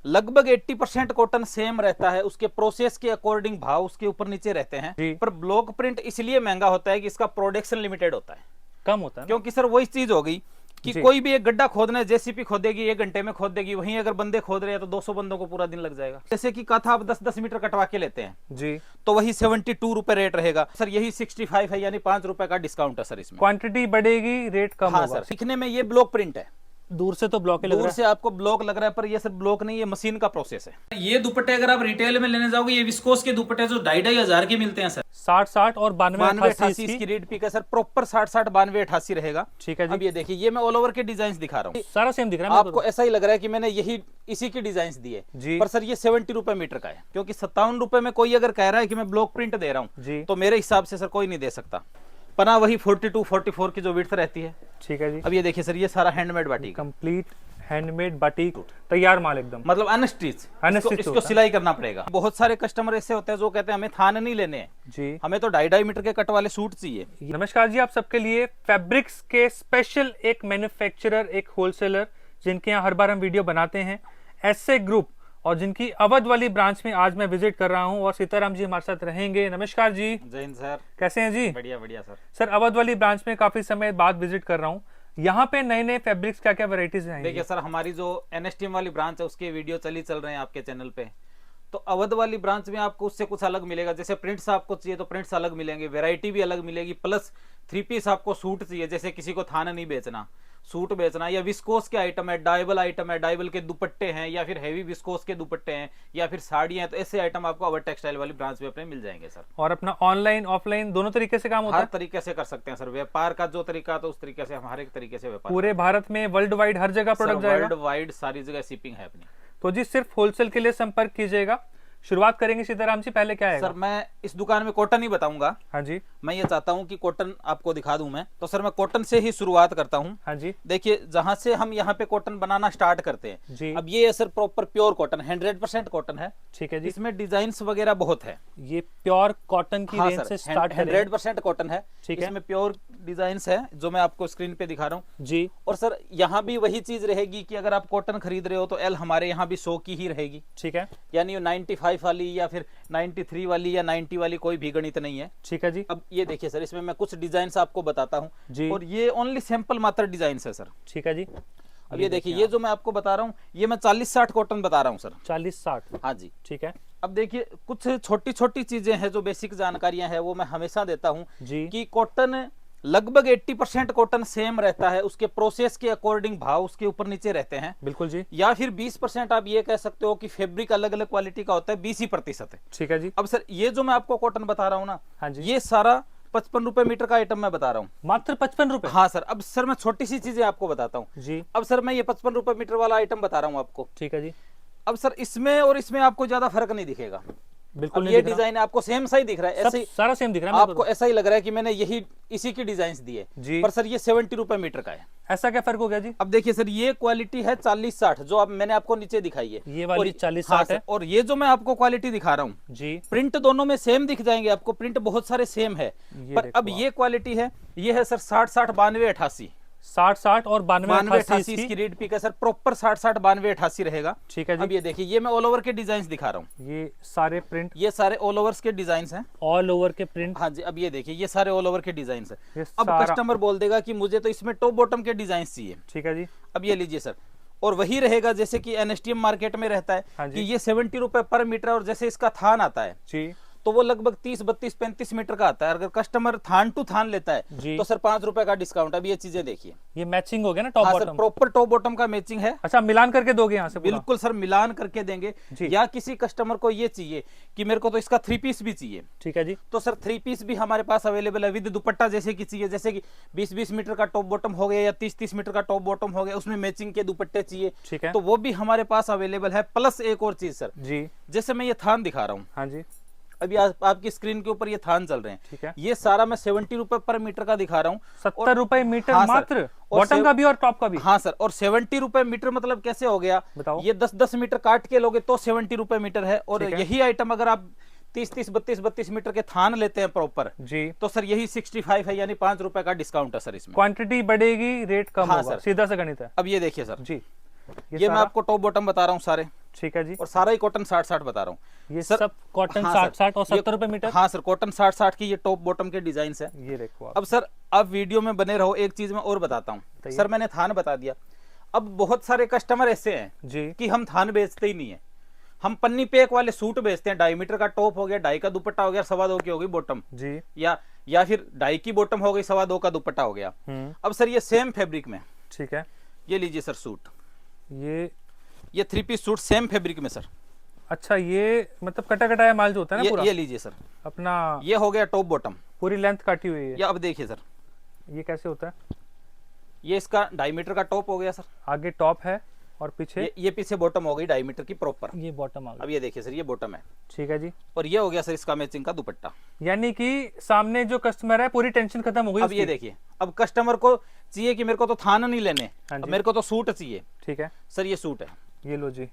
लगभग 80% cotton same रहता है, उसके प्रोसेस के अकॉर्डिंग भाव उसके ऊपर नीचे रहते हैं। पर ब्लॉक प्रिंट इसलिए महंगा होता है कि इसका प्रोडक्शन लिमिटेड होता है, कम होता है, क्योंकि सर वही चीज हो गई कि कोई भी एक गड्ढा खोदना है, जेसीपी खोदेगी 1 घंटे में खोद देगी, वहीं अगर बंदे खोद रहे हैं तो 200 बंदों को पूरा दिन लग जाएगा। जैसे कि कथा आप 10-10 मीटर कटवा के लेते हैं जी, तो वही 72 रुपए रेट रहेगा सर, यही 65 है, यानी 5 रुपए का डिस्काउंट है सर इसमें। क्वांटिटी बढ़ेगी, रेट कम हाँ होगा। सर, दिखने में ये ब्लॉक प्रिंट है, दूर से तो ब्लॉक ही लग रहा दूर है। से आपको ब्लॉक लग रहा है, पर ये सर ब्लॉक नहीं, ये मशीन का प्रोसेस है। ये दुपट्टे अगर आप रिटेल में लेने जाओगे, ये विस्कोस के दुपट्टे जो 2,500 के मिलते हैं सर, 60-60 और 92-88 इसकी रेट पिक है सर, प्रॉपर 60-60 92-88 रहेगा। ठीक है जी। अब ये देखिए, ये मैं ऑल ओवर के डिजाइन दिखा रहा हूँ, सारा सेम दिख रहा है आपको ऐसा ही लग रहा है कि मैंने यही इसी की डिजाइन दी है जी। पर सर ये 70 रुपए मीटर का है, क्योंकि 57 रुपए में कोई अगर कह रहा है कि मैं ब्लॉक प्रिंट दे रहा हूँ जी, तो मेरे हिसाब से सर कोई नहीं दे सकता। पना वही 42-44 की जो विड्थ रहती है। ठीक है जी। अब ये देखिए सर, ये सारा handmade batik, complete handmade batik, तैयार माल एकदम, मतलब अनस्टिच, इसको सिलाई करना पड़ेगा। बहुत सारे कस्टमर ऐसे होते हैं जो कहते हैं हमें थान नहीं लेने हैं जी, हमें तो 2.5 मीटर के कट वाले सूट चाहिए। नमस्कार जी, आप सबके लिए फैब्रिक्स के स्पेशल एक मैन्युफैक्चरर, एक होलसेलर जिनके यहाँ हर बार हम वीडियो बनाते हैं, एसए ग्रुप, और जिनकी अवध वाली ब्रांच में आज मैं विजिट कर रहा हूं और सीताराम जी हमारे साथ रहेंगे। नमस्कार जी। जय हिंद सर, कैसे हैं जी? बढ़िया बढ़िया सर। सर, अवध वाली ब्रांच में काफी समय बाद विजिट कर रहा हूं, यहाँ पे नए नए फैब्रिक्स क्या क्या वैरायटीज हैं? देखिए सर, हमारी जो एनएसटीएम वाली ब्रांच है उसके वीडियो चल रहे हैं आपके चैनल पे, तो अवध वाली ब्रांच में आपको उससे कुछ अलग मिलेगा। जैसे प्रिंट्स आपको चाहिए तो प्रिंट्स अलग मिलेंगे, वैरायटी भी अलग मिलेगी, प्लस 3 पीस आपको सूट चाहिए, जैसे किसी को थाना नहीं बेचना, सूट बेचना, या विस्कोस के आइटम है, डाइबल आइटम है, डाइबल के दुपट्टे हैं, या फिर हैवी विस्कोस के दुपट्टे हैं, या फिर साड़ियां हैं, तो ऐसे आइटम आपको अवध टेक्सटाइल वाली ब्रांच में अपने मिल जाएंगे सर। और अपना ऑनलाइन ऑफलाइन दोनों तरीके से काम होता हर है? तरीके से कर सकते हैं सर, व्यापार का जो तरीका तो उस तरीके से हम हर एक तरीके से व्यापार। पूरे भारत में वर्ल्ड वाइड हर जगह प्रोडक्ट जाएगा? वर्ल्ड वाइड सारी जगह शिपिंग है अपनी। तो जी सिर्फ होलसेल के लिए संपर्क कीजिएगा। शुरुआत करेंगे सीताराम जी, पहले क्या है सर? मैं इस दुकान में कॉटन ही बताऊंगा। हाँ जी। मैं ये चाहता हूं कि कॉटन आपको दिखा दूं मैं, तो सर मैं कॉटन से ही शुरुआत करता हूं। हाँ जी। देखिए, जहां से हम यहाँ पे कॉटन बनाना स्टार्ट करते हैं जी। अब ये है sir proper pure cotton, 100% cotton है। ठीक है जी। इसमें डिजाइन्स वगैरह बहुत है। ये प्योर कॉटन की हाँ रेंज सर, से स्टार्ट करें। 100% कॉटन है। ठीक है। इसमें प्योर डिजाइन्स है जो मैं आपको स्क्रीन पे दिखा रहा हूँ जी। और सर यहाँ भी वही चीज रहेगी कि अगर आप कॉटन खरीद रहे हो तो एल हमारे यहाँ भी 100 की ही रहेगी। ठीक है। यानी 95 वाली या फिर 93 वाली या 90 वाली कोई भी गणित नहीं है। ठीक है जी। अब ये देखिए सर, इसमें मैं कुछ डिजाइन आपको बताता हूँ जी। और ये ओनली सैंपल मात्र डिजाइन है सर। ठीक है जी। अब ये देखिए, ये जो मैं आपको बता रहा हूँ ये मैं 40-60 कॉटन बता रहा हूँ सर। 40-60? हाँ जी। ठीक है। अब देखिए, कुछ छोटी छोटी चीजें हैं जो बेसिक जानकारियां हैं वो मैं हमेशा देता हूँ जी। कि कॉटन लगभग 80% कॉटन सेम रहता है, उसके प्रोसेस के अकॉर्डिंग भाव उसके ऊपर नीचे रहते हैं। बिल्कुल जी। या फिर 20% आप ये कह सकते हो कि फैब्रिक अलग अलग क्वालिटी का होता है, 20% है। ठीक है जी। अब सर ये जो मैं आपको कॉटन बता रहा हूँ ना, हाँ जी। ये सारा 55 रुपए मीटर का आइटम मैं बता रहा हूँ। मात्र 55 रुपए? हाँ सर। अब सर मैं छोटी सी चीजें आपको बताता हूँ जी। अब सर मैं ये 55 रुपए मीटर वाला आइटम बता रहा हूँ आपको। ठीक है जी। अब सर इसमें और इसमें आपको ज्यादा फर्क नहीं दिखेगा। बिल्कुल अब नहीं ये दिख रहा। डिजाइन आपको सेम सा ही दिख रहा है, ऐसे ही सारा सेम दिख रहा है आपको, ऐसा ही लग रहा है कि मैंने यही इसी की डिजाइन दी है जी। पर सर ये 70 रुपए मीटर का है। ऐसा क्या फर्क हो गया जी? अब देखिए सर, ये क्वालिटी है 40-60 जो अब मैंने आपको नीचे दिखाई है, ये वाली 40-60 है। और ये जो मैं आपको क्वालिटी दिखा रहा हूँ जी। प्रिंट दोनों में सेम दिख जाएंगे आपको, प्रिंट बहुत सारे सेम है, पर अब ये क्वालिटी है, ये है सर 60-60 92-88 60-60 और 92-88 इसकी रेट पिक है सर, प्रॉपर 60-60 92-88 रहेगा। ठीक है जी। अब ये देखिए, ये मैं ऑल ओवर के डिजाइन दिखा रहा हूँ, ये सारे प्रिंट, ये सारे ऑल ओवर के डिजाइन हैं, ऑल ओवर के प्रिंट। हाँ जी। अब ये देखिए, ये सारे ऑल ओवर के डिजाइन है। ये अब सारा- कस्टमर बोल देगा कि मुझे तो इसमें टॉप बॉटम के डिजाइन चाहिए। ठीक है जी। अब ये लीजिए सर, और वही रहेगा जैसे कि एनएसटीएम मार्केट में रहता है। हाँ कि ये 70 रुपए पर मीटर, और जैसे इसका थान आता है जी, तो वो लगभग 30-32-35 मीटर का आता है। अगर कस्टमर थान टू थान लेता है जी। तो सर 5 रुपए का डिस्काउंट। अब ये चीजें देखिए, ये मैचिंग हो गया ना, टॉप हाँ sir, bottom? Proper top bottom का मैचिंग है। अच्छा, मिलान करके दोगे यहाँ से पूरा? बिल्कुल सर, मिलान करके देंगे। जी। या किसी कस्टमर को ये चाहिए कि मेरे को तो इसका 3 पीस भी चाहिए, ठीक है जी। तो सर 3 पीस भी हमारे पास अवेलेबल है विद दुपट्टा। जैसे कि चाहिए, जैसे कि 20-20 मीटर का टॉप बॉटम हो गया या 30-30 मीटर का टॉप बॉटम हो गया, उसमें मैचिंग के दुपट्टे चाहिए, ठीक है। तो वो भी हमारे पास अवेलेबल है। प्लस एक और चीज सर, जी। जैसे मैं ये थान दिखा रहा हूँ, हाँ जी। अभी आपकी स्क्रीन के ऊपर ये थान चल रहे हैं, ठीक है। ये सारा मैं 70 रुपए पर मीटर का दिखा रहा हूँ। 70 रुपए मीटर? हाँ सर। मात्र और बॉटम का भी और टॉप का भी? हाँ सर। और 70 रुपए मीटर मतलब कैसे हो गया बताओ। ये 10-10 मीटर काट के लोगे तो 70 रुपए मीटर है। और ठीक है। यही आइटम अगर आप 30-30 32-32 मीटर के थान लेते हैं प्रॉपर जी, तो सर यही 65 है, यानी 5 रुपए का डिस्काउंट है सर इसमें। क्वांटिटी बढ़ेगी, रेट कम हाँ होगा, सर। सीधा सा गणित है। अब ये देखिए सर, जी, ये मैं आपको टॉप बॉटम बता रहा हूँ सारे। ठीक है जी। और सारा ही कॉटन 60-60 बता रहा हूँ ये सर। सब कॉटन हाँ 60-60 और सर, ये- 70 रुपए मीटर। हाँ सर, कॉटन 60-60 की ये टॉप बॉटम के डिजाइन है। ये देखो आप। अब सर आप वीडियो में बने रहो, एक चीज मैं और बताता हूँ बताइए। सर। मैंने थान बता दिया। अब बहुत सारे कस्टमर ऐसे हैं जी कि हम थान बेचते ही नहीं है, हम पन्नी पैक वाले सूट बेचते हैं। 2.5 मीटर का टॉप हो गया, 2.5 का दुपट्टा हो गया, 2.25 की हो गई बॉटम, जी। या फिर 2.5 की बॉटम हो गई, 2.25 का दुपट्टा हो गया। अब सर ये सेम फैब्रिक में, ठीक है। ये लीजिए सर सूट, ये 3 पीस सूट सेम फैब्रिक में सर। अच्छा, ये मतलब कटा कटाया माल जो होता है ना पूरा, ये लीजिए सर, अपना ये हो गया टॉप बॉटम, पूरी लेंथ काटी हुई है। या अब देखिए सर, ये कैसे होता है? ये इसका 2.5 मीटर का टॉप हो गया सर, आगे टॉप है और पीछे ये पीछे बॉटम हो गई 2.5 मीटर की प्रॉपर। ये बॉटम आ अब गई। ये देखिए सर, ये बॉटम है, ठीक है जी। और ये हो गया सर इसका मैचिंग का दुपट्टा। यानी कि सामने जो कस्टमर है पूरी टेंशन खत्म हो गई अब ये उसकी। देखिए, अब कस्टमर को चाहिए कि मेरे को तो थान नहीं लेने, हाँ अब जी। मेरे को तो सूट चाहिए। ठीक है, सर ये सूट है, ये लो जी।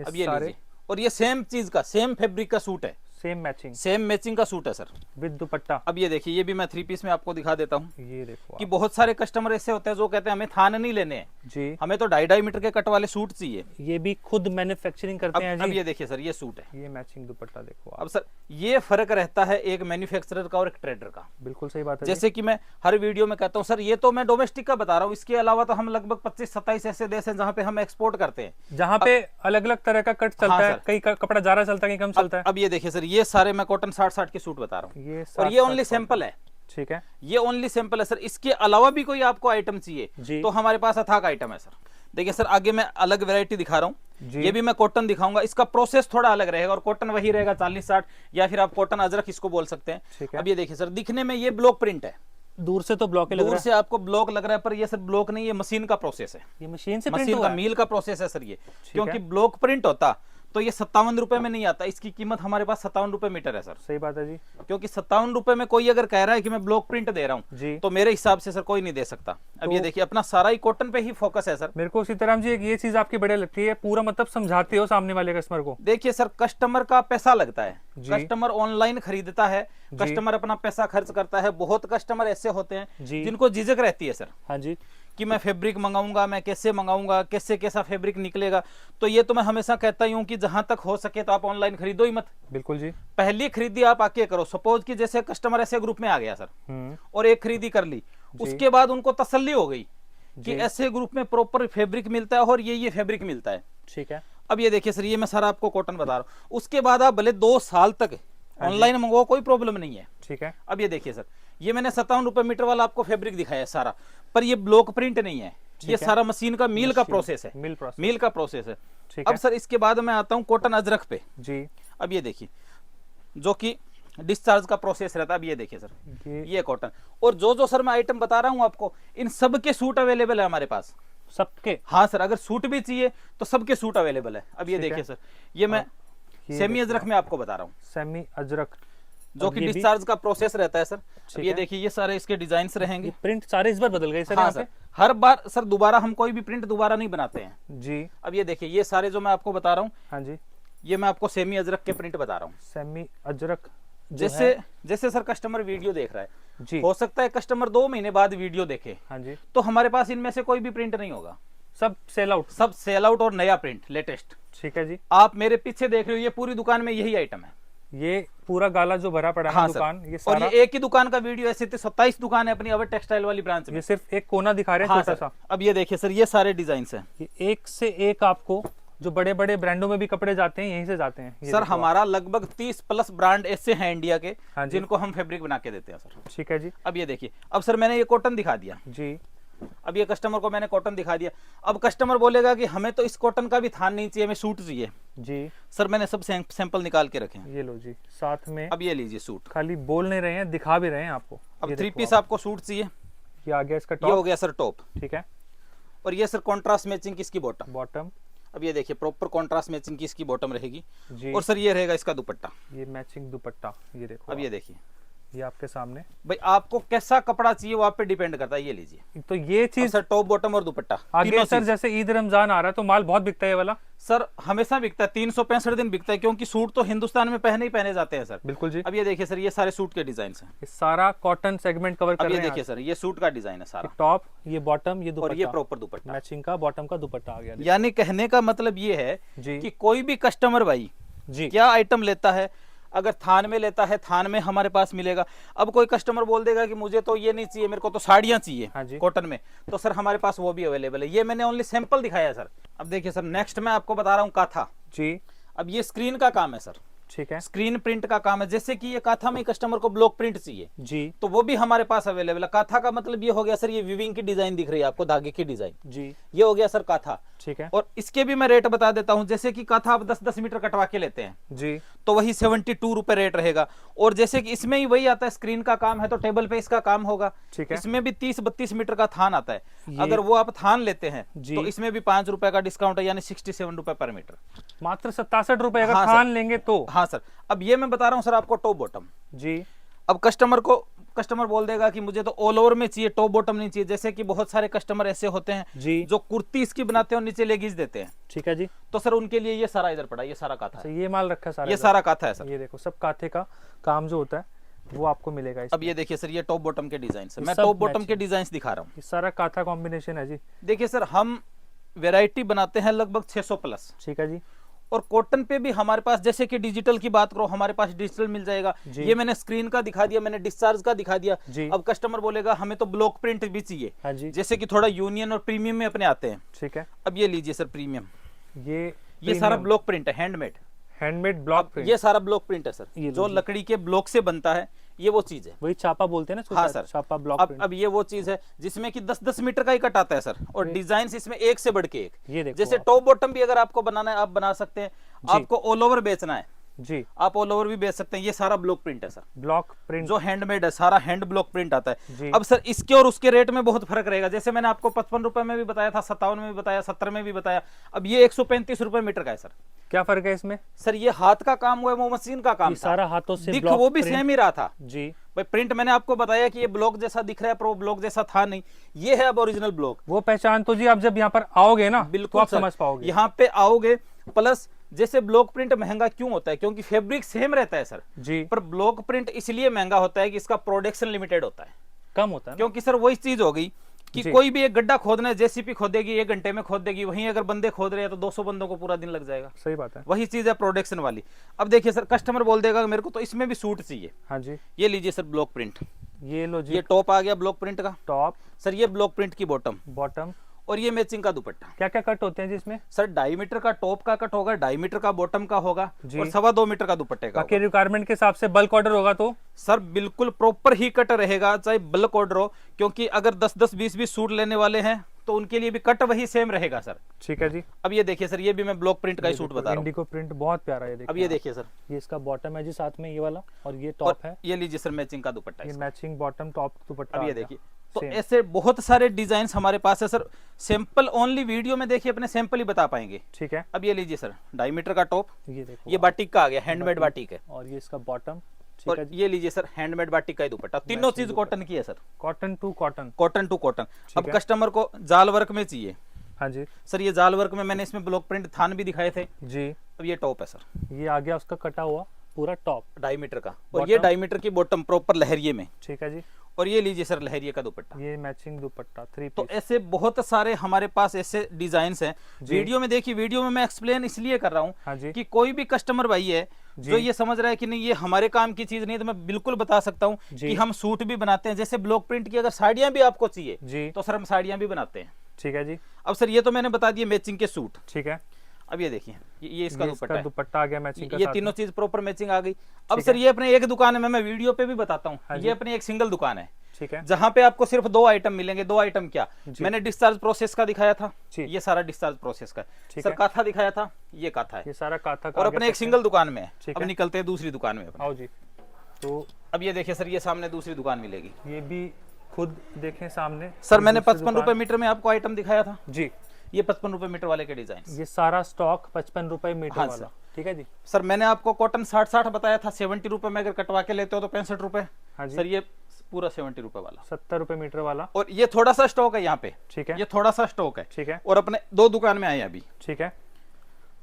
अब ये सारे लीजिए, और ये सेम चीज का, सेम फैब्रिक का सूट है, सेम मैचिंग सेम मैचिंग का सूट है सर। विद दुपट्टा। अब ये देखिए, ये भी मैं 3 पीस में आपको दिखा देता हूँ ये देखो कि आप। बहुत सारे कस्टमर ऐसे होते हैं जो कहते हैं हमें थान नहीं लेने हैं, जी। हमें तो 2.5 मीटर के कट वाले सूट चाहिए। ये भी खुद मैन्युफैक्चरिंग करते हैं अब जी। ये देखिए सर, ये सूट है। ये मैचिंग दुपट्टा देखो आप। अब सर ये फर्क रहता है एक मैन्युफैक्चरर का और एक ट्रेडर का। बिल्कुल सही बात है। जैसे कि मैं हर वीडियो में कहता हूँ सर, ये तो मैं डोमेस्टिक का बता रहा हूँ, इसके अलावा तो हम लगभग 25-27 ऐसे देश हैं जहाँ पे हम एक्सपोर्ट करते हैं, जहाँ पे अलग अलग तरह का कट चलता हाँ है, सर। कई कपड़ा ज्यादा चलता है, कई कम चलता है। अब ये देखिए सर, ये सारे मैं कॉटन 60-60 के सूट बता रहा हूँ, ये और ये ओनली सैंपल है। ठीक है ये ओनली सैंपल है सर। इसके अलावा भी कोई आपको आइटम चाहिए जी। तो हमारे पास अथाक आइटम है सर। देखिए सर, आगे मैं अलग वैरायटी दिखा रहा हूँ, जी। ये भी मैं कॉटन दिखाऊंगा, इसका प्रोसेस थोड़ा अलग रहेगा, और कॉटन वही रहेगा 40-60, या फिर आप कॉटन अजरक इसको बोल सकते हैं। ठीक है। अब ये देखिए सर, दिखने में ये ब्लॉक प्रिंट है, दूर से तो ब्लॉक ही लग दूर रहा से आपको ब्लॉक लग रहा है, पर ये सर ब्लॉक नहीं, ये मशीन का प्रोसेस है, है। ये मशीन से प्रिंट मशीन हुआ का है। मील का प्रोसेस है सर ये। क्योंकि है। ब्लॉक प्रिंट होता तो ये 57 रुपए में नहीं आता, इसकी कीमत हमारे पास 57 रुपए मीटर है सर। सही बात है जी। क्योंकि 57 रुपए में कोई अगर कह रहा है कि मैं ब्लॉक प्रिंट दे रहा हूँ, जी। तो मेरे हिसाब से सर कोई नहीं दे सकता। अब ये देखिए, अपना सारा ही कॉटन पे ही फोकस है सर। मेरे को सीताराम जी एक ये चीज आपकी बढ़िया लगती है, पूरा मतलब समझाते हो सामने वाले कस्टमर को। देखिए सर, कस्टमर का पैसा लगता है, जी। कस्टमर ऑनलाइन खरीदता है, जी। कस्टमर अपना पैसा खर्च करता है। बहुत कस्टमर ऐसे होते हैं जी। जिनको झिझक रहती है सर हाँ जी। कि मैं फैब्रिक मंगाऊंगा, मैं कैसे मंगाऊंगा, कैसे कैसा फैब्रिक निकलेगा। तो ये तो मैं हमेशा कहता ही हूँ कि जहां तक हो सके तो आप ऑनलाइन खरीदो ही मत, बिल्कुल जी। पहली खरीदी आप आके करो। सपोज कि जैसे कस्टमर ऐसे ग्रुप में आ गया सर और एक खरीदी कर ली, उसके बाद उनको तसल्ली हो गई कि जी। ऐसे ग्रुप में प्रॉपर फैब्रिक मिलता है और ये फैब्रिक मिलता है। ठीक है। अब ये देखिए सर, ये मैं सारा आपको कॉटन बता रहा हूँ। उसके बाद आप भले 2 साल तक ऑनलाइन मंगवाओ, कोई प्रॉब्लम नहीं है। ठीक है। अब ये देखिए सर, ये मैंने 57 रुपए मीटर वाला आपको फैब्रिक दिखाया है सारा, पर ये ब्लॉक प्रिंट नहीं है, ये सारा मशीन का मील का प्रोसेस है, मिल प्रोसेस। मील का प्रोसेस है। ठीक अब है सर इसके बाद मैं आता हूँ कॉटन अजरक पे। जी। अब ये देखिए, जो कि डिस्चार्ज का प्रोसेस रहता है। अब ये देखिए सर, ये कॉटन, और जो सर मैं आइटम बता रहा हूँ आपको, इन सब के सूट अवेलेबल है हमारे पास। सबके? हाँ सर, अगर सूट भी चाहिए तो सबके सूट अवेलेबल है। अब ये देखिए सर, ये मैं सेमी अजरक में आपको बता रहा हूँ, सेमी अजरक, जो कि डिस्चार्ज का प्रोसेस रहता है सर। अब ये देखिए, ये सारे इसके डिजाइन रहेंगे। प्रिंट सारे इस बार बदल गए सर हाँ यहाँ सर, पे? हर बार सर दोबारा हम कोई भी प्रिंट दोबारा नहीं बनाते हैं जी। अब ये देखिए, ये सारे जो मैं आपको बता रहा हूँ, हाँ जी। ये मैं आपको सेमी अजरक के प्रिंट बता रहा हूँ। सेमी अजरक जैसे सर कस्टमर वीडियो देख रहा है जी, हो सकता है कस्टमर 2 महीने बाद वीडियो देखे, हाँ जी, तो हमारे पास इनमें से कोई भी प्रिंट नहीं होगा, सब सेल आउट। सब सेल आउट और नया प्रिंट लेटेस्ट। ठीक है जी। आप मेरे पीछे देख रहे हो, ये पूरी दुकान में यही आइटम है। ये पूरा गाला जो भरा पड़ा है हाँ दुकान, सर, ये और सारा, ये एक ही दुकान का वीडियो, ऐसे 27 दुकान है अपनी अवध टेक्सटाइल वाली ब्रांच में। ये सिर्फ एक कोना दिखा रहे हैं हाँ छोटा सर, सा। अब ये देखिए सर, ये सारे डिजाइन हैं। ये एक से एक आपको जो बड़े बड़े ब्रांडों में भी कपड़े जाते हैं यहीं से जाते हैं। ये सर देखो हमारा लगभग 30+ ब्रांड ऐसे हैं इंडिया के, हाँ जी। जिनको हम फैब्रिक बना के देते हैं सर। आप। ठीक है जी। अब ये देखिए, अब सर मैंने ये कॉटन दिखा दिया, जी। अब ये कस्टमर को मैंने कॉटन दिखा दिया। अब कस्टमर बोलेगा कि हमें तो इस कॉटन का भी थान नहीं चाहिए, हमें सूट चाहिए। जी। सर मैंने सब सैंपल निकाल के रखे हैं। ये लो जी, साथ में अब ये लीजिए सूट, खाली बोल नहीं रहे हैं, दिखा भी रहे हैं आपको। अब ये 3 देखो पीस आप। आपको सूट चाहिए। ये आ गया इसका ये हो टॉप। गया सर टॉप, ठीक है। और ये सर कॉन्ट्रास्ट मैचिंग की इसकी बॉटम। बॉटम। अब ये देखिए, प्रॉपर कॉन्ट्रास्ट मैचिंग की इसकी बॉटम रहेगी, जी। और सर ये रहेगा इसका दुपट्टा। ये मैचिंग दुपट्टा, ये देखो अब ये आप। देखिए, ये आपके सामने। भाई आपको कैसा कपड़ा चाहिए वो आप पे डिपेंड करता है। ये लीजिए, तो ये चीज सर टॉप बॉटम और दुपट्टा आगे तीनों सर चीज। जैसे ईद रमजान आ रहा है तो माल बहुत बिकता है ये वाला। सर हमेशा बिकता है, 365 दिन बिकता है, क्योंकि सूट तो हिंदुस्तान में पहने ही पहने जाते हैं सर। बिल्कुल जी। अब ये देखिए सर, ये सारे सूट के डिजाइन हैं। ये सारा कॉटन सेगमेंट कवर कर अब ये रहे हैं देखिए सर, ये सूट का डिजाइन है सारा, टॉप, ये बॉटम, ये और दुपट्टा, ये प्रॉपर दुपट्टा मैचिंग का बॉटम का दुपट्टा आ गया। यानी कहने का मतलब ये है जी कि कोई भी कस्टमर भाई जी क्या आइटम लेता है, अगर थान में लेता है थान में हमारे पास मिलेगा। अब कोई कस्टमर बोल देगा कि मुझे तो ये नहीं चाहिए, मेरे को तो साड़ियाँ चाहिए हाँ जी। कॉटन में, तो सर हमारे पास वो भी अवेलेबल है। ये मैंने ओनली सैंपल दिखाया है सर। अब देखिए सर, नेक्स्ट मैं आपको बता रहा हूँ काथा। जी अब ये स्क्रीन का काम है सर, ठीक है स्क्रीन प्रिंट का काम है। जैसे कि ये काथा में कस्टमर को ब्लॉक प्रिंट चाहिए जी तो वो भी हमारे पास अवेलेबल है। काथा का मतलब ये हो गया सर, ये वीविंग की डिजाइन दिख रही है आपको, धागे की डिजाइन, जी ये हो गया सर काथा। ठीक है और इसके भी मैं रेट बता देता हूं। जैसे कि काथा आप 10-10 मीटर कटवा के लेते हैं जी तो वही 72 रुपए रेट रहेगा। और जैसे कि इसमें ही वही आता है, स्क्रीन का काम है तो टेबल पे इसका काम होगा। ठीक है। इसमें भी 30-32 मीटर का थान आता है। ये- अगर वो आप थान लेते हैं जी। तो इसमें भी 5 रुपए का डिस्काउंट है, यानी 67 रुपए पर मीटर। मात्र 67 रुपए अगर हाँ, थान सर। लेंगे तो। हाँ सर। अब ये मैं बता रहा हूँ सर आपको टॉप बॉटम। जी अब कस्टमर बोल देगा कि मुझे तो ऑल ओवर में चाहिए, टॉप बॉटम नहीं चाहिए। जैसे कि बहुत सारे कस्टमर ऐसे होते हैं जी जो कुर्ती इसकी बनाते हैं और नीचे लेगीज देते हैं, ठीक है जी। तो सर उनके लिए ये सारा इधर पड़ा, ये सारा काथा अच्छा, है, ये माल रखा है सारा ये इधर। सारा काथा है सर। ये देखो सब काथे का काम जो होता है वो आपको मिलेगा इसमें। अब ये देखिए सर, ये टॉप बॉटम के डिजाइन है, ये मैं सब टॉप बॉटम matching। के डिजाइन दिखा रहा हूँ। ये सारा काथा कॉम्बिनेशन है जी। देखिए सर, हम वैरायटी बनाते हैं लगभग 600 प्लस, ठीक है जी। और कॉटन पे भी हमारे पास, जैसे कि डिजिटल की बात करो, हमारे पास डिजिटल मिल जाएगा। जी। ये मैंने स्क्रीन का दिखा दिया, मैंने डिस्चार्ज का दिखा दिया। जी। अब कस्टमर बोलेगा हमें तो ब्लॉक प्रिंट भी चाहिए, हाँ जी जैसे कि थोड़ा यूनियन और प्रीमियम में अपने आते हैं। ठीक है। अब ये लीजिए सर प्रीमियम, ये सारा ब्लॉक प्रिंट है, हैंडमेड। Handmade block print. ये सारा ब्लॉक प्रिंट है सर, ये लो जो जी। लकड़ी के ब्लॉक से बनता है, ये वो चीज है। वही छापा बोलते हैं ना इसको हाँ शायद, सर। छापा ब्लॉक अब प्रिंट। ये वो चीज है जिसमें कि 10-10 मीटर का ही कट आता है सर, और डिजाइन इसमें एक से बढ़ के एक। ये देखो जैसे आप। टॉप बॉटम भी अगर आपको बनाना है आप बना सकते हैं, आपको ऑल ओवर बेचना है जी आप ऑल ओवर भी बेच सकते हैं। ये सारा ब्लॉक प्रिंट है सर, ब्लॉक प्रिंट जो हैंडमेड है, सारा हैंड ब्लॉक प्रिंट आता जी। है। अब सर इसके और उसके रेट में बहुत फर्क रहेगा। जैसे मैंने आपको 55 रुपए में भी बताया था, 57 में भी बताया, 70 में भी बताया। अब ये 135 रुपए मीटर का है सर। क्या फर्क है इसमें? सर ये हाथ का काम हुआ है, वो मशीन का काम ये था। सारा हाथों से दिख ब्लॉक वो भी प्रिंट। सेम ही रहा था जी भाई। प्रिंट मैंने आपको बताया कि ये ब्लॉक जैसा दिख रहा है, पर वो ब्लॉक जैसा था नहीं। ये है अब ओरिजिनल ब्लॉक। वो पहचान तो जी आप जब यहाँ पर आओगे ना तो बिल्कुल आप सर, समझ पाओगे। यहाँ पे आओगे। प्लस जैसे ब्लॉक प्रिंट महंगा क्यों होता है, क्योंकि फैब्रिक सेम रहता है सर, जी पर ब्लॉक प्रिंट इसलिए महंगा होता है कि इसका प्रोडक्शन लिमिटेड होता है। कम होता है ना? क्योंकि सर वही चीज हो गई कि जी। कोई भी एक गड्ढा खोदना है, जेसीपी खोदेगी 1 घंटे में खोद देगी, वहीं अगर बंदे खोद रहे हैं तो 200 बंदों को पूरा दिन लग जाएगा। सही बात है। वही चीज है प्रोडक्शन वाली। अब देखिए सर, कस्टमर बोल देगा मेरे को तो इसमें भी सूट चाहिए। हाँ जी, ये लीजिए सर ब्लॉक प्रिंट, ये लो जी। ये टॉप आ गया ब्लॉक प्रिंट का। टॉप, सर ये ब्लॉक प्रिंट की बॉटम, बॉटम, और ये मैचिंग का दुपट्टा। क्या क्या कट होते हैं जी इसमें? सर 2.5 मीटर का टॉप का कट होगा, 2.5 मीटर का बॉटम का होगा, जी। और 2.25 मीटर का दुपट्टे का बाकी होगा। रिक्वायरमेंट के हिसाब से बल्क ऑर्डर होगा तो सर बिल्कुल प्रॉपर ही कट रहेगा, चाहे बल्क ऑर्डर हो, क्योंकि अगर 10-10, 20-20 सूट लेने वाले हैं तो उनके लिए भी कट वही सेम रहेगा सर। ठीक है जी। अब ये देखिए सर, ये भी मैं ब्लॉक प्रिंट का ही सूट बता रहा हूँ। इंडिगो प्रिंट बहुत प्यारा है। अब ये देखिए सर, ये इसका बॉटम है जी साथ में ये वाला, और ये और टॉप है। ये लीजिए सर मैचिंग का दुपट्टा ये इसका। मैचिंग बॉटम टॉप दुपट्टा। अब आ ये गया। देखिए, तो Same। ऐसे बहुत सारे डिजाइन हमारे पास है सर। सैंपल ओनली वीडियो में देखिए, अपने सैंपल ही बता पाएंगे। ठीक है। अब ये लीजिए सर 2.5 मीटर का टॉप, ये देखो ये बाटिक का आ गया, हैंडमेड बाटिक है। और ये इसका बॉटम। ठीक और है जी। ये लीजिए सर हैंडमेड बाटिक का ही दुपट्टा। तीनों चीज कॉटन की है sir, cotton to cotton. Cotton to cotton. अब है। कस्टमर को जाल वर्क में चाहिए। हाँ जी सर ये जाल वर्क में मैंने इसमें ब्लॉक प्रिंट थान भी दिखाए थे। जी। अब ये टॉप है सर, ये आ गया उसका कटा हुआ पूरा टॉप। 2.5 मीटर का, और ये Bottom। 2.5 मीटर की बॉटम प्रॉपर लहरिये में। ठीक है जी। और ये लीजिए सर लहरिये का दुपट्टा। ये मैचिंग दुपट्टा 3 तो पीस। ऐसे बहुत सारे हमारे पास ऐसे डिजाइन हैं। जी। वीडियो में देखिए, वीडियो में मैं एक्सप्लेन इसलिए कर रहा हाँ हूँ जी। कि कोई भी कस्टमर भाई है जी। जो ये समझ रहा है कि नहीं ये हमारे काम की चीज नहीं, तो मैं बिल्कुल बता सकता हूँ जी। कि हम सूट भी बनाते हैं। जैसे ब्लॉक प्रिंट की अगर साड़ियाँ भी आपको चाहिए जी। तो सर हम साड़ियाँ भी बनाते हैं। ठीक है जी। अब सर ये तो मैंने बता दिए मैचिंग के सूट। ठीक है। अब ये देखिए, ये इसका ये दुपट्टा है। दुपट्टा आ गया मैचिंग का ये साथ तीनों में। चीज प्रॉपर मैचिंग आ गई। अब ठीक सर है। ये अपने एक दुकान है, मैं वीडियो पे भी बताता हूँ। हाँ ये जी। अपनी एक सिंगल दुकान है, ठीक है जहाँ पे आपको सिर्फ 2 आइटम मिलेंगे। 2 आइटम क्या, जी। मैंने डिस्चार्ज प्रोसेस का दिखाया था, जी। ये सारा डिस्चार्ज प्रोसेस का। ठीक सर है। काथा दिखाया था, ये काथा है। ये सारा काथा का और आ गया अपने एक section। सिंगल दुकान में है। ठीक अब है। निकलते हैं दूसरी दुकान में अपने। आओ जी। तो अब ये देखिए सर, ये सामने दूसरी दुकान मिलेगी। ये भी खुद देखें सामने। सर मैंने दूसरी 55 दुकान। रुपए मीटर में आपको आइटम दिखाया था, जी। ये 55 रुपए मीटर वाले के डिजाइन। ये सारा स्टॉक 55 रुपए मीटर हाँ, वाला। सर। ठीक है जी। सर मैंने आपको कॉटन 60-60 बताया था, 70 रुपए में अगर कटवा के लेते हो तो 65 रुपए। हाँ जी। सर ये पूरा 70 रुपए वाला, 70 रुपए मीटर वाला। और ये थोड़ा सा स्टॉक है यहाँ पे, ठीक है, ये थोड़ा सा स्टॉक है, ठीक है, और अपने 2 दुकान में आए हैं अभी। ठीक है।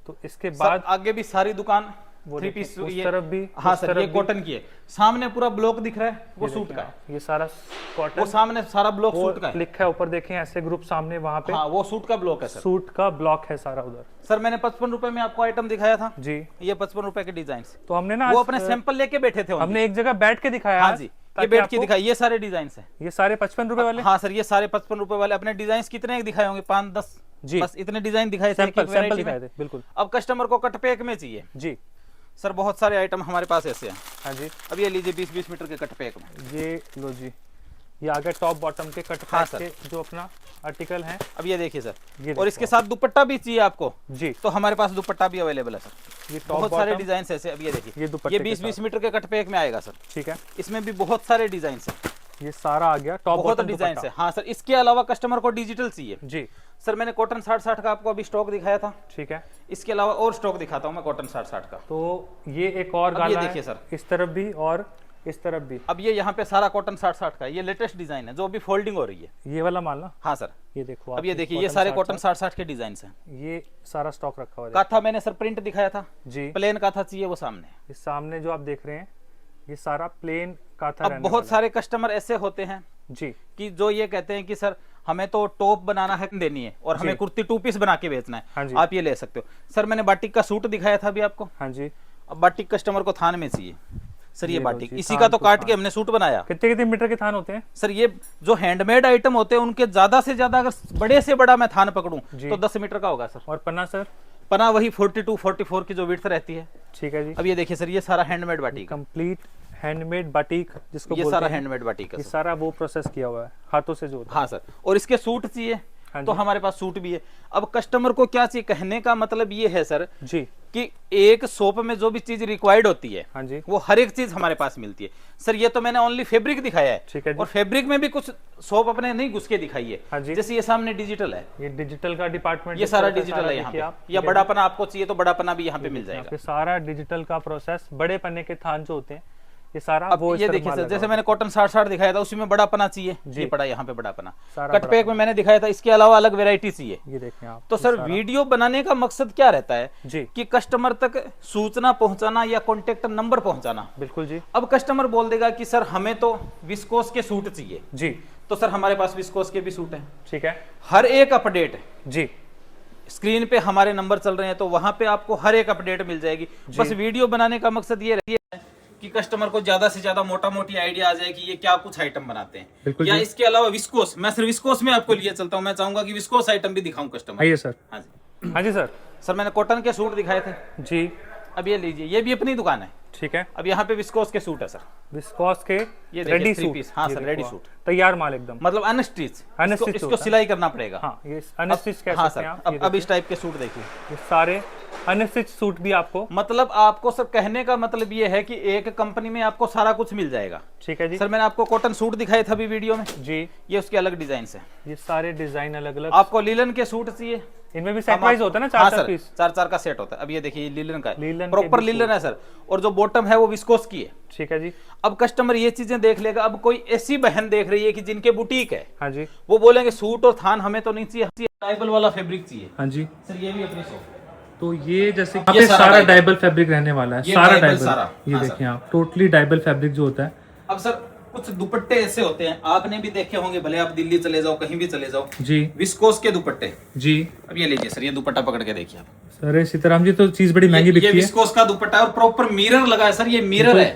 तो इसके सर बाद आगे भी सारी दुकान वो 3 पीस, उस ये तरफ भी, हाँ उस सर तरफ ये भी। कॉटन की है, सामने पूरा ब्लॉक दिख रहा है वो ये सूट देखिए का है, आप, ये सारा वो कॉटन, सामने सारा ब्लॉक वो सूट का है। लिखा है ऊपर देखें ऐसे ग्रुप सामने, वहां पे हाँ वो सूट का ब्लॉक है सर। सूट का ब्लॉक है सारा उधर। सर मैंने 55 रुपए में आपको आइटम दिखाया था, जी। ये 55 रुपए के डिजाइन, तो हमने ना वो आज, अपने सैंपल लेके बैठे थे, हमने एक जगह बैठ के दिखाया। हाँ आज, जी, ये ताकि बैठ के आपको- दिखाई, ये सारे डिजाइन है, ये सारे 55 रुपए वाले। हाँ सर ये सारे 55 रुपए वाले। अपने डिजाइन कितने दिखाए होंगे, 5-10 जी। बस इतने डिजाइन दिखाए थे सैंपल एक वैरायटी दिखाए में। थे, बिल्कुल। अब कस्टमर को कट पैक में चाहिए जी। सर, बहुत सारे आइटम हमारे पास ऐसे हैं। हाँ जी। अब ये लीजिए 20-20 मीटर के कट पैक में, ये लो जी, ये आ गया टॉप बॉटम के कट हाँ पैक सर। के जो अपना आर्टिकल है। अब ये देखिए सर, ये और इसके साथ दुपट्टा भी चाहिए आपको जी, तो हमारे पास दुपट्टा भी अवेलेबल है सर। ये टॉप बहुत सारे बॉटम, डिजाइन ऐसे। अब ये देखिए, ये दुपट्टे ये के 20-20 साथ। मीटर के कट पैक में आएगा सर, ठीक है। इसमें भी बहुत सारे डिजाइन है, ये सारा आ गया टॉप बहुत बॉटम डिजाइन दुपट्टा। है। हाँ सर, इसके अलावा कस्टमर को डिजिटल चाहिए जी, सर। मैंने कॉटन 60-60 का आपको अभी स्टॉक दिखाया था, ठीक है। इसके अलावा और स्टॉक दिखाता हूँ मैं कॉटन 60-60 का। तो ये एक और अब ये गाला है, देखिए सर, इस तरफ भी और इस तरफ भी। अब ये यहाँ पे सारा कॉटन 60-60 का है, ये लेटेस्ट डिजाइन है जो अभी फोल्डिंग हो रही है। ये वाला माल ना, हाँ सर, ये देखो अब ये देखिए, ये सारे कॉटन 60-60 के डिजाइन हैं। ये सारा स्टॉक रखा हुआ है। काथा मैंने सर प्रिंट दिखाया था, जी। प्लेन काथा चाहिए वो सामने। ये सामने जो आप देख रहे हैं ये सारा प्लेन काथा अब रहने बहुत वाला सारे कस्टमर ऐसे होते हैं है। जी, कि जो ये कहते हैं कि सर हमें तो टॉप बनाना है, देनी है, और हमें कुर्ती 2 पीस बना के बेचना हाँ है, जी। आप ये ले सकते हो सर। मैंने बाटिक का सूट दिखाया था अभी आपको, हाँ जी। अब बाटिक कस्टमर को थान में चाहिए सर। ये ये लो बाटिक जी, इसी थान का तो तो काट थान। के हमने सूट बनाया कितने कितने मीटर के थान होते हैं सर। ये जो हैंडमेड आइटम होते हैं उनके ज्यादा से ज्यादा, अगर बड़े से बड़ा मैं थान पकड़ूं जी। तो 10 मीटर का होगा सर। और पन्ना सर? पना वही 42-44 की जो विड्थ रहती है। ठीक है जी। अब ये देखिए सर, ये सारा handmade batik, complete handmade batik जिसको ये बोलते सारा हैं, हैंडमेड बाटिक है ये सर। सारा वो प्रोसेस किया हुआ है हाथों से जो होता है। हाँ सर, और इसके सूट चाहिए हाँ तो जी। हमारे पास सूट भी है। अब कस्टमर को क्या चाहिए, कहने का मतलब ये है सर जी, कि एक शॉप में जो भी चीज रिक्वायर्ड होती है हाँ जी, वो हर एक चीज हमारे पास मिलती है सर। ये तो मैंने ओनली फैब्रिक दिखाया है, ठीक है जी। और फैब्रिक में भी कुछ शॉप अपने नहीं घुस के दिखाई है। हाँ जी। जैसे ये सामने डिजिटल है, ये डिजिटल का डिपार्टमेंट, ये सारा डिजिटल है यहाँ पे, या बड़ापना आपको चाहिए तो बड़ापना भी यहाँ पे मिल यहाँ जाएगा। पे सारा डिजिटल का प्रोसेस, बड़े पन्ने के थान जो होते हैं ये सारा अब वो ये देखिए सर, जैसे मैंने कॉटन 60-60 दिखाया था उसी में बड़ापना चाहिए, ये पड़ा यहाँ पे बड़ापना। सारा कट पैक में मैंने दिखाया था, इसके अलावा अलग वेरायटी चाहिए। ये देखें आप। तो सर वीडियो बनाने का मकसद क्या रहता है जी, कि कस्टमर तक सूचना पहुंचाना या कॉन्टेक्ट नंबर पहुंचाना। बिल्कुल जी। अब कस्टमर बोल देगा कि सर हमें तो विस्कोस के सूट चाहिए, जी, तो सर हमारे पास विस्कोस के भी सूट हैं। ठीक है हर एक अपडेट जी, स्क्रीन पे हमारे नंबर चल रहे हैं, तो वहां पे आपको हर एक अपडेट मिल जाएगी। बस वीडियो बनाने का मकसद ये रहती है कि कस्टमर को ज्यादा से ज्यादा मोटा मोटी आइडिया आ जाए कि ये क्या कुछ आइटम बनाते हैं, बिल्कुल या जी। इसके अलावा विस्कोस, मैं सिर्फ विस्कोस में आपको लिए चलता हूँ। मैं चाहूंगा कि विस्कोस आइटम भी दिखाऊं कस्टमर। आइए सर। हाँ जी, हाँ जी सर। सर मैंने कॉटन के सूट दिखाए थे, जी, अब ये लीजिए, ये भी अपनी दुकान है। ठीक है। अब यहाँ पे विस्कोस के सूट है सर, विस्कोस के ये रेडी देखिए 3 सूट। पीस। हाँ ये सर, देखो रेडी आप, सूट, तैयार माल एकदम, मतलब अनस्टिच, अनस्टिच इसको होता है। सिलाई करना पड़ेगा। हाँ, ये अनस्टिच कह हाँ सकते सर, हैं आप। अब इस टाइप के सूट देखिए, ये सारे अनस्टिच सूट भी आपको, मतलब आपको सर कहने का मतलब ये है कि एक कंपनी में आपको सारा कुछ मिल जाएगा। ठीक है जी। सर मैंने आपको कॉटन सूट दिखाए थे अभी वीडियो में, जी, ये उसके अलग डिजाइन है। ये सारे डिजाइन अलग अलग। आपको लीलन के सूट चाहिए, इनमें भी सेट वाइज होता है ना, हाँ 4 सर, पीस। 4-4 का सेट होता है। अब ये देखिए, लीलन का लीलन के प्रॉपर भी लीलन है सर, और जो बॉटम है वो विस्कोस की है। ठीक है जी। अब कस्टमर ये चीजें देख लेगा। अब कोई ऐसी बहन देख रही है कि जिनके बुटीक है, हाँ जी, वो बोलेंगे सूट और थान हमें तो नहीं चाहिए, डाइबल वाला फैब्रिक चाहिए। हाँ जी। सर ये भी अपनी शॉप है। तो ये जैसे ये ये सारा सारा डाइबल डाइबल फैब्रिक रहने वाला है, ये सारा डाइबल डाइबल। सारा, ये हाँ देखिए आप, टोटली डाइबल फैब्रिक जो होता है। अब सर कुछ दुपट्टे ऐसे होते हैं, आपने भी देखे होंगे, भले आप दिल्ली चले जाओ, कहीं भी चले जाओ, जी विस्कोस के दुपट्टे। जी। अब ये लीजिए सर, ये दुपट्टा पकड़ के देखिए आप, सर सीताराम जी, तो चीज बड़ी महंगी ये बिकती है। विस्कोस का दुपट्टा है और प्रॉपर मिरर लगा है सर, ये मिरर है।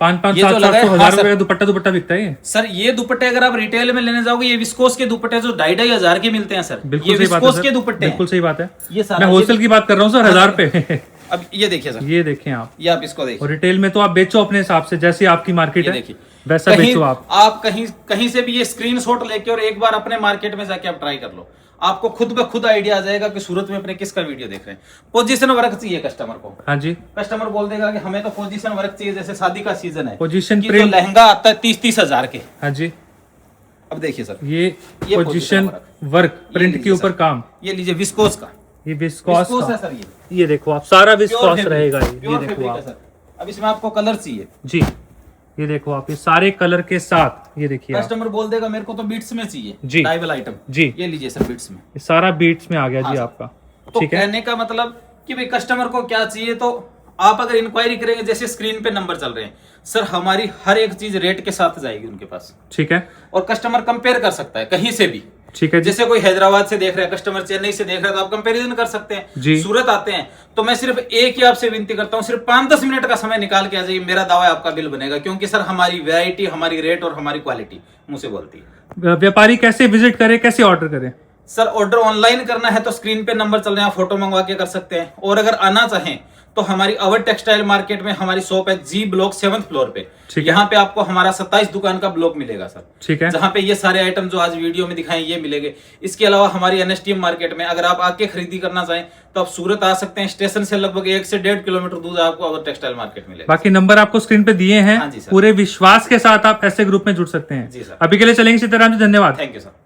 5-5, ये जो 700, लगा है, 700, हाँ 1000 सर। रुपए का दुपट्टा बिकता है ये। सर ये दुपट्टे अगर आप रिटेल में लेने जाओगे, ये विस्कोस के दुपट्टे जो 2,500 के मिलते हैं सर, बिल्कुल ये सही बात है विस्कोस सर, के दुपट्टे बिल्कुल सही बात है। ये सारा, मैं होलसेल की बात कर रहा हूँ सर, 1000 पे। अब ये देखिए सर, ये देखें आप, ये आप इसको देखिए, और रिटेल में तो आप बेचो अपने हिसाब से, जैसी आपकी मार्केट ये है देखिए, वैसा बेचो आप। कहीं कहीं से भी ये स्क्रीनशॉट लेके और एक बार अपने मार्केट में जाके आप ट्राई कर लो, आपको खुद ब खुद आइडिया आ जाएगा कि सूरत में अपने किसका वीडियो देख रहे हैं। पोजीशन वर्क चाहिए कस्टमर को, हाँ जी। कस्टमर बोल देगा कि हमें तो पोजीशन वर्क चाहिए, जैसे शादी का सीजन है, पोजीशन कि जो प्रिंट, लहंगा आता है 30-30 हजार के। हाँ जी। अब देखिए सर, ये ये पोजीशन position वर्क प्रिंट लीजिए के ऊपर सर। काम, ये लीजिए विस्कोस का, ये विस्कोस विस्कोस है का। सर, ये देखो आप, सारा प्योर विस्कोस फैब्रिक, रहेगा ये प्योर देखो फैब्रिक है आप। सर। अब इसमें आपको कलर चाहिए, जी, ये देखो आप, ये सारे कलर के साथ, ये देखिए आप। कस्टमर बोल देगा मेरे को तो बीट्स में चाहिए जी। डाइवल आइटम, जी, ये लीजिए सर बीट्स में। ये सारा बीट्स में आ गया हाँ जी सर। आपका। तो ठीक है, कहने का मतलब कि भाई कस्टमर को क्या चाहिए, तो आप अगर इंक्वायरी करेंगे, जैसे स्क्रीन पे नंबर चल रहे हैं सर, हमारी हर एक चीज रेट के साथ जाएगी उनके पास, ठीक है, और कस्टमर कंपेयर कर सकता है कहीं से भी। ठीक है जी। जैसे कोई हैदराबाद से देख रहा है कस्टमर, चेन्नई से देख रहा है, तो आप कंपैरिजन कर सकते जी। हैं। सूरत आते हैं तो मैं सिर्फ एक ही आपसे विनती करता हूं, सिर्फ 5-10 मिनट का समय निकाल के आ जाइए, मेरा दावा है आपका बिल बनेगा, क्योंकि सर हमारी वैरायटी, हमारी रेट और हमारी क्वालिटी मुंह से बोलती है। व्यापारी कैसे विजिट करे, कैसे ऑर्डर करे? सर ऑर्डर ऑनलाइन करना है तो स्क्रीन पे नंबर चल रहे हैं, आप फोटो मंगवा के कर सकते हैं, और अगर आना चाहें तो हमारी अवध टेक्सटाइल मार्केट में हमारी शॉप है जी ब्लॉक 7th फ्लोर पे। ठीक है। यहाँ पे आपको हमारा 27 दुकान का ब्लॉक मिलेगा सर, ठीक है, जहाँ पे ये सारे आइटम जो आज वीडियो में दिखाएं ये मिलेंगे। इसके अलावा हमारी एनएसटीएम मार्केट में अगर आप आके खरीदी करना चाहें तो आप सूरत आ सकते हैं, स्टेशन से लगभग 1 से 1.5 किलोमीटर दूर आपको अवध टेक्सटाइल मार्केट मिलेगा। बाकी नंबर आपको स्क्रीन पे दिए हैं। हाँ जी सर। पूरे विश्वास के साथ आप ऐसे ग्रुप में जुड़ सकते हैं। जी सर। अभी के लिए चलेंगे सीताराम जी, धन्यवाद। Thank you sir.